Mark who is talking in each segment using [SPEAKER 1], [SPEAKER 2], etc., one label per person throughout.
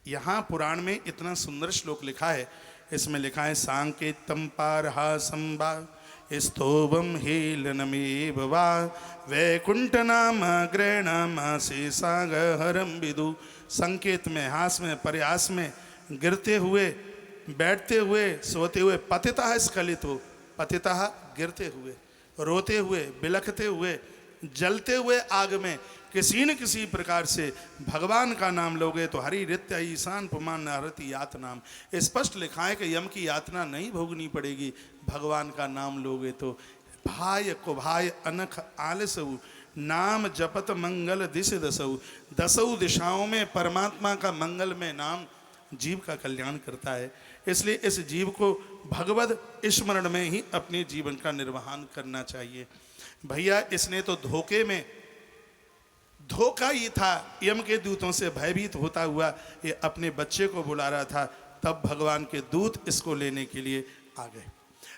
[SPEAKER 1] यहाँ पुराण में इतना सुंदर श्लोक लिखा है, इसमें लिखा है सांकेतम पारहासंबा स्तोभम हेलनमेव वा वैकुंठ नाम ग्रहणाम शेषाग हरम विदु। संकेत में, हास में, प्रयास में, गिरते हुए, बैठते हुए, सोते हुए, पतितः स्खलित हो, पतितः गिरते हुए, रोते हुए, बिलखते हुए, जलते हुए आग में किसी न किसी प्रकार से भगवान का नाम लोगे तो हरि रित्य ईशान पुमान हरति यात नाम। स्पष्ट लिखा है कि यम की यातना नहीं भोगनी पड़ेगी, भगवान का नाम लोगे तो। भाय कुभाय अनख आलसऊ नाम जपत मंगल दिश दसऊ। दसऊ दिशाओं में परमात्मा का मंगल में नाम जीव का कल्याण करता है। इसलिए इस जीव को भगवद स्मरण में ही अपने जीवन का निर्वहन करना चाहिए। भैया इसने तो धोखे में, धोखा ही था, यम के दूतों से भयभीत होता हुआ ये अपने बच्चे को बुला रहा था, तब भगवान के दूत इसको लेने के लिए आ गए।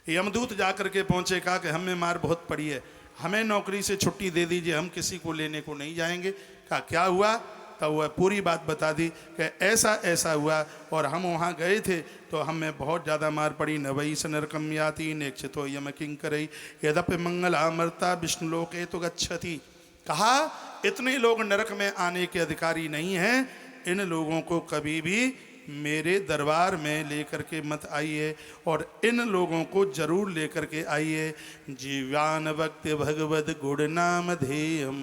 [SPEAKER 1] यमदूत जाकर के पहुंचे, कहा कि हमें मार बहुत पड़ी है, हमें नौकरी से छुट्टी दे दीजिए, हम किसी को लेने को नहीं जाएंगे। कहा क्या हुआ? तब वह पूरी बात बता दी कि ऐसा ऐसा हुआ और हम वहाँ गए थे तो हमें बहुत ज़्यादा मार पड़ी। नवई स नरकम याति नेक्षितो यम किंकरई यद्यपि मंगलामर्ता विष्णुलोके तो गच्छति। कहा इतने लोग नरक में आने के अधिकारी नहीं हैं, इन लोगों को कभी भी मेरे दरबार में लेकर के मत आइए और इन लोगों को जरूर लेकर के आइए। जीवान भक्ति भगवद गुण नाम धेयम।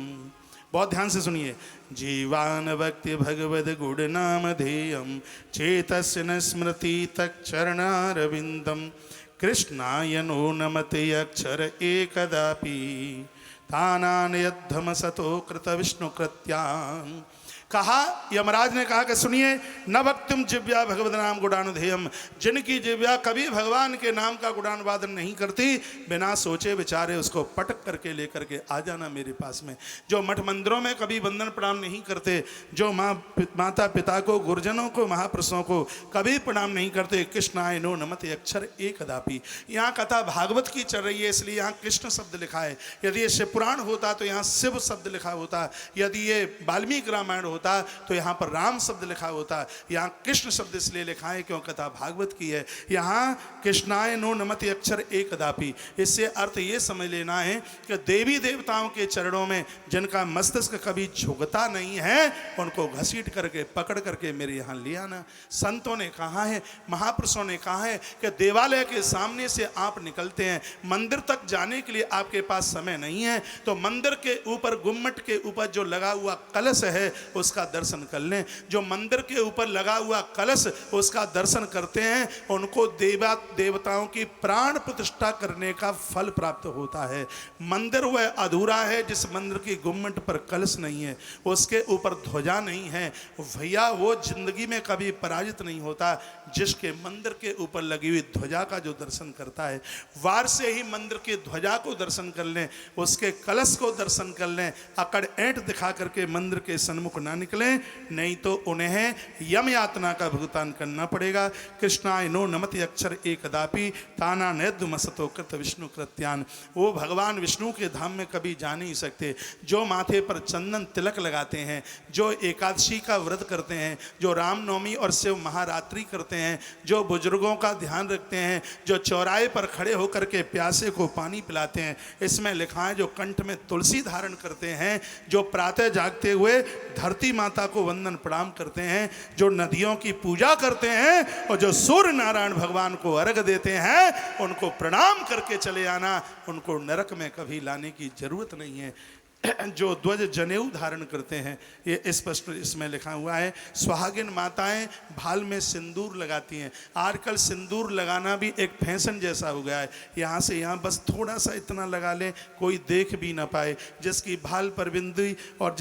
[SPEAKER 1] बहुत ध्यान से सुनिए। जीवान भक्ति भगवद गुण नाम धेयम चेतस्य न स्मृति तत् चरणारविंदम कृष्णाय नो नमते अक्षर एकदापि तानान यद्धम सतो कृत विष्णु कृत्यान। कहा, यमराज ने कहा कि सुनिए, न भक्तिम जिव्या भगवद नाम गुणानुधेयम, जिनकी जिव्या कभी भगवान के नाम का गुणानुवादन नहीं करती, बिना सोचे विचारे उसको पटक करके लेकर के आ जाना मेरे पास में। जो मठ मंदिरों में कभी वंदन प्रणाम नहीं करते, जो माता पिता को, गुरुजनों को, महापुरुषों को कभी प्रणाम नहीं करते, कृष्णाय नो नमते अक्षर एकदापि। यहाँ कथा भागवत की चल रही है इसलिए यहाँ कृष्ण शब्द लिखा है। यदि ये शिव पुराण होता तो यहाँ शिव शब्द लिखा होता, यदि ये वाल्मीकि रामायण होता तो यहाँ पर राम शब्द लिखा होता। यहाँ कृष्ण शब्द इसलिए लिखा है क्यों कथा भागवत की है। यहाँ कृष्णाय नो नमति अक्षर एकदापि, इससे अर्थ ये समझ लेना है कि देवी देवताओं के चरणों में जिनका मस्तिष्क कभी झुकता नहीं है, उनको घसीट करके पकड़ करके मेरे यहाँ ले आना। संतों ने कहा है, महापुरुषों ने कहा है कि देवालय के सामने से आप निकलते हैं, मंदिर तक जाने के लिए आपके पास समय नहीं है, तो मंदिर के ऊपर, गुम्मट के ऊपर जो लगा हुआ कलश है उसका दर्शन कर लें। जो मंदिर के ऊपर लगा हुआ कलश उसका दर्शन करते हैं, उनको देवताओं की प्राण प्रतिष्ठा करने का फल प्राप्त होता है। मंदिर वह अधूरा है जिस मंदिर की गुम्मट पर कलश नहीं है, उसके ऊपर ध्वजा नहीं है, भैया वो जिंदगी में कभी पराजित नहीं होता। जिसके मंदिर के ऊपर लगी हुई ध्वजा का जो दर्शन करता है, वार से ही मंदिर की ध्वजा को दर्शन कर लें, उसके कलश को दर्शन कर लें, अकड़ ऐंठ दिखा करके मंदिर के सन्मुख ना निकलें, नहीं तो उन्हें यम यातना का भुगतान करना पड़ेगा। कृष्णाय नो नमति अक्षर एकदापि ताना नैद्युमसतो कृत विष्णु कृत्यान। वो भगवान विष्णु के धाम में कभी जा नहीं सकते। जो माथे पर चंदन तिलक लगाते हैं, जो एकादशी का व्रत करते हैं, जो रामनवमी और शिव महारात्रि करते हैं, जो बुजुर्गों का ध्यान रखते हैं, जो चौराहे पर खड़े होकर के प्यासे को पानी पिलाते हैं, इसमें लिखा है जो कंठ में तुलसी धारण करते हैं, जो प्रातः जागते हुए धरती माता को वंदन प्रणाम करते हैं, जो नदियों की पूजा करते हैं और जो सूर्य नारायण भगवान को अर्घ देते हैं, उनको प्रणाम करके चले आना। उनको नरक में कभी लाने की जरूरत नहीं है। जो ध्वज जनेऊ धारण करते हैं, ये स्पष्ट इसमें लिखा हुआ है। सुहागिन माताएं भाल में सिंदूर लगाती हैं। आजकल सिंदूर लगाना भी एक फैशन जैसा हो गया है। यहाँ से यहाँ बस थोड़ा सा इतना लगा लें, कोई देख भी ना पाए। जिसकी भाल पर बिंदी और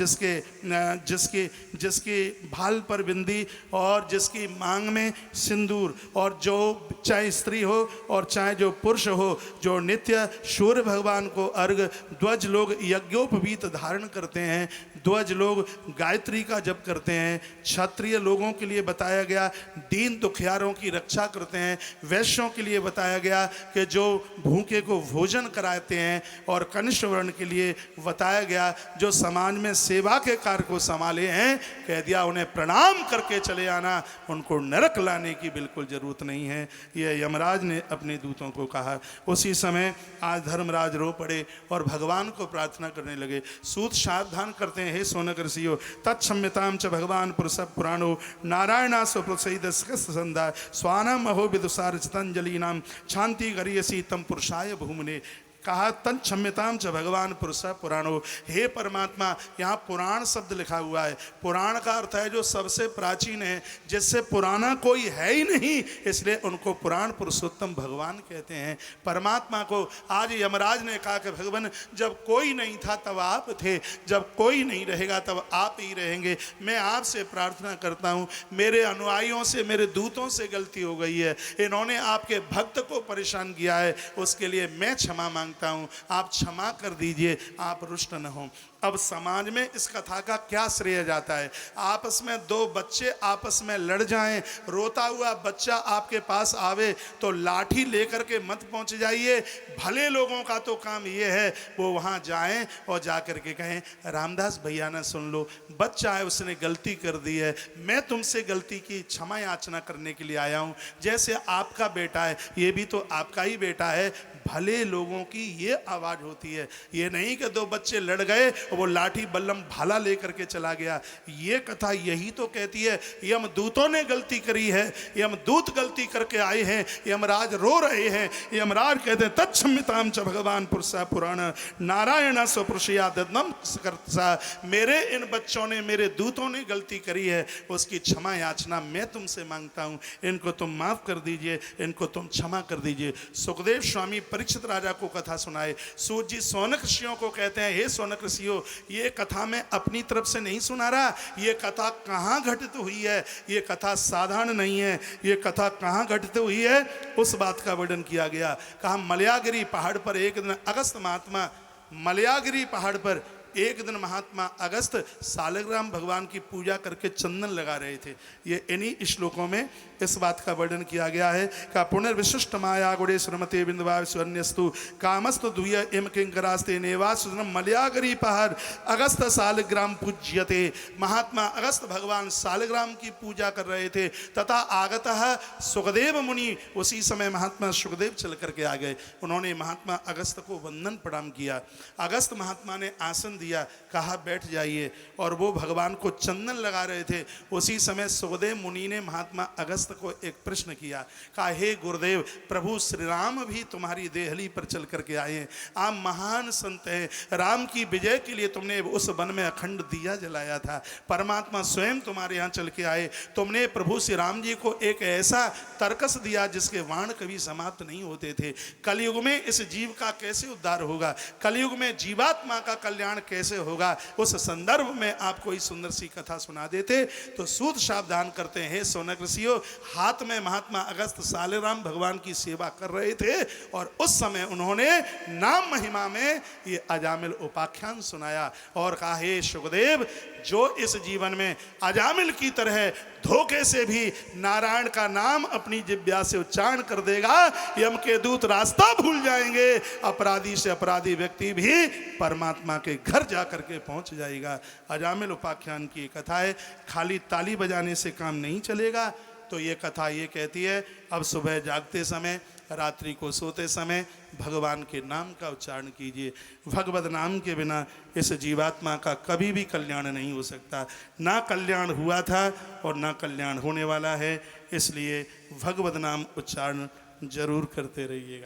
[SPEAKER 1] जिसकी भाल पर बिंदी और जिसकी मांग में सिंदूर, और जो चाहे स्त्री हो और चाहे जो पुरुष हो, जो नित्य सूर्य भगवान को अर्घ, ध्वज लोग यज्ञोपवीत पीत धारण करते हैं, ध्वज लोग गायत्री का जप करते हैं, क्षत्रिय लोगों के लिए बताया गया दीन दुखियारों की रक्षा करते हैं, वैश्यों के लिए बताया गया कि जो भूखे को भोजन कराते हैं, और कनिष्ठ वर्ण के लिए बताया गया जो समाज में सेवा के कार्य को संभाले हैं, कह दिया उन्हें प्रणाम करके चले आना, उनको नरक लाने की बिल्कुल जरूरत नहीं है। यह यमराज ने अपने दूतों को कहा। उसी समय आज धर्मराज रो पड़े और भगवान को प्रार्थना करने लगे। सूत सावधान करते हैं, हे सोनक ऋषियों, तत्सम्यताम च भगवान पुरुष पुराणो नारायणा स्वप्रसैद संधा स्वानम अहो विदुषार चितंजलि नाम शांति गरियसी तम पुरुषाय भूमने। कहा तन क्षम्यताम च भगवान पुरुष पुराणो, हे परमात्मा, यहाँ पुराण शब्द लिखा हुआ है। पुराण का अर्थ है जो सबसे प्राचीन है, जिससे पुराना कोई है ही नहीं, इसलिए उनको पुराण पुरुषोत्तम भगवान कहते हैं। परमात्मा को आज यमराज ने कहा कि भगवान, जब कोई नहीं था तब आप थे, जब कोई नहीं रहेगा तब आप ही रहेंगे। मैं आपसे प्रार्थना करता हूँ, मेरे अनुयायियों से, मेरे दूतों से गलती हो गई है, इन्होंने आपके भक्त को परेशान किया है, उसके लिए मैं क्षमा मांगता हूं, आप क्षमा कर दीजिए, आप रुष्ट न हो। अब समाज में इस कथा का क्या श्रेय जाता है? आपस में दो बच्चे आपस में लड़ जाएं, रोता हुआ बच्चा आपके पास आवे तो लाठी लेकर के मत पहुंच जाइए। भले लोगों का तो काम ये है वो वहां जाएं और जाकर के कहें, रामदास भैया ना सुन लो, बच्चा है उसने गलती कर दी है, मैं तुमसे गलती की क्षमा याचना करने के लिए आया हूं। जैसे आपका बेटा है, ये भी तो आपका ही बेटा है। भले लोगों की ये आवाज होती है, ये नहीं कि दो बच्चे लड़ गए वो लाठी बल्लम भाला लेकर के चला गया। ये कथा यही तो कहती है यमदूतों ने गलती करी है, यमदूत गलती करके आए हैं, यमराज रो रहे हैं। यमराज कहते हैं तत्सम्यताम च भगवान पुरुषा पुराण नारायण स्वपुरुषया ददनम कर्ता, मेरे इन बच्चों ने, मेरे दूतों ने गलती करी है, उसकी क्षमा याचना मैं तुमसे मांगता हूं। इनको तुम माफ कर दीजिए, इनको तुम क्षमा कर दीजिए। सुखदेव स्वामी परीक्षित राजा को कथा सुनाए। सूत जी सौनक ऋषियों को कहते हैं, हे सौनक ऋषियों, ये कथा मैं अपनी तरफ से नहीं सुना रहा, ये कथा कहाँ घटित हुई है, ये कथा साधारण नहीं है, ये कथा कहाँ घटित हुई है, उस बात का वर्णन किया गया। कहा मलयागिरी पहाड़ पर एक दिन अगस्त महात्मा, मलयागिरी पहाड़ पर एक दिन महात्मा अगस्त सालग्राम भगवान की पूजा करके चंदन लगा रहे थे। ये इन्हीं श्लोकों में इस बात का वर्णन किया गया है का पुनर्विशिष्ट माया गुणे श्रमते बिंदवा स्वर्ण्यस्तु कामस्तु दुय इम किंकरास्ते नेवासुदनम मलयागिरी पहाड़ अगस्त सालग्राम पूज्यते। महात्मा अगस्त भगवान सालग्राम की पूजा कर रहे थे, तथा आगतः सुखदेव मुनि, उसी समय महात्मा सुखदेव चल करके आ गए। उन्होंने महात्मा अगस्त को वंदन प्रणाम किया। अगस्त महात्मा ने आसन दिया, कहा बैठ जाइए, और वो भगवान को चंदन लगा रहे थे। उसी समय सुखदेव मुनि ने महात्मा अगस्त को एक प्रश्न किया, कहा हे गुरुदेव, प्रभु श्री राम भी तुम्हारी देहली पर चल करके आए हैं, आप महान संत हैं, राम की विजय के लिए तुमने उस वन में अखंड दिया जलाया था, परमात्मा स्वयं तुम्हारे यहाँ चल के आए, तुमने प्रभु श्री राम जी को एक ऐसा तर्कस दिया जिसके वाण कभी समाप्त नहीं होते थे। कलयुग में इस जीव का कैसे उद्धार होगा, कलयुग में जीवात्मा का कल्याण कैसे होगा, उस संदर्भ में आप कोई सुंदर सी कथा सुना देते। तो सूत सावधान करते हैं, सौनक ऋषियों, हाथ में महात्मा अगस्त सालग्राम भगवान की सेवा कर रहे थे, और उस समय उन्होंने नाम महिमा में ये अजामिल उपाख्यान सुनाया और कहा, हे सुखदेव, जो इस जीवन में अजामिल की तरह धोखे से भी नारायण का नाम अपनी जिह्वा से उच्चारण कर देगा, यम के दूत रास्ता भूल जाएंगे, अपराधी से अपराधी व्यक्ति भी परमात्मा के घर जाकर के पहुंच जाएगा। अजामिल उपाख्यान की कथा है। खाली ताली बजाने से काम नहीं चलेगा। तो ये कथा ये कहती है, अब सुबह जागते समय, रात्रि को सोते समय भगवान के नाम का उच्चारण कीजिए। भगवत नाम के बिना इस जीवात्मा का कभी भी कल्याण नहीं हो सकता। ना कल्याण हुआ था और ना कल्याण होने वाला है, इसलिए भगवत नाम उच्चारण जरूर करते रहिएगा।